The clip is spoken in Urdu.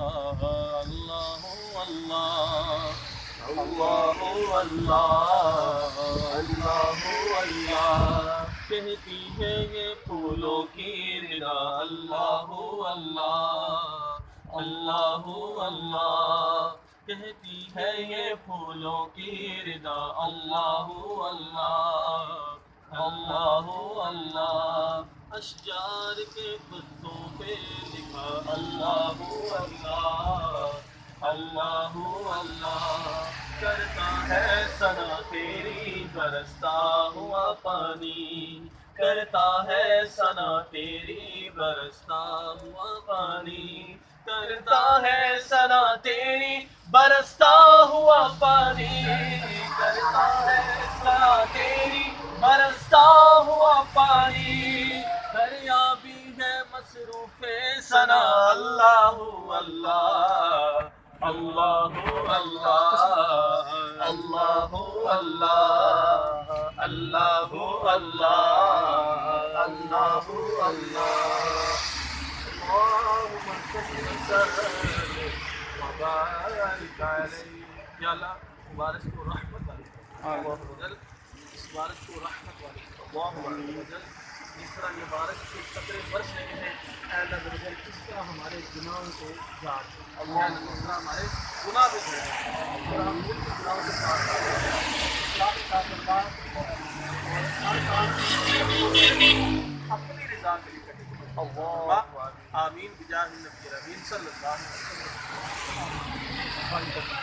اللہ اللہ اللہ اللہ اللہ کہتی ہے یہ پھولوں کی ندا اللہ اللہ اللہ اللہ کہتی ہے یہ پھولوں کی ردا اللہ اللہ اللہ اللہ اشجار کے پتوں پہ لکھا اللہ اللہ اللہ اللہ کرتا ہے ثنا تیری برستا ہوا پانی کرتا ہے ثنا تیری برستا ہوا پانی کرتا ہے ثنا تیری برستا ہوا پانی کرتا ہے ثنا تیری برستا ہوا پانی دریا بھی ہے مصروف ثنا اللہ اللہ اللہ اللہ اللہ اللہ اللہ اللہ اللہ اللہ اللهم صل وبارك عليه یا اللہ مبارک کو رحمت علیہ اس بارش کو رحمت والے اللہم وجل جس طرح یہ بارش کے قطرے برس رہے ہیں اے اللہ وجل اس طرح ہمارے گناہوں کو جھاڑ اللہ جس طرح ہمارے گناہ بھی دھو اور ہم جن کے گناہوں سے پاک اپنی رضا کے لیے کریں آمین بجاہ النبی الامین صلی اللہ علیہ وسلم.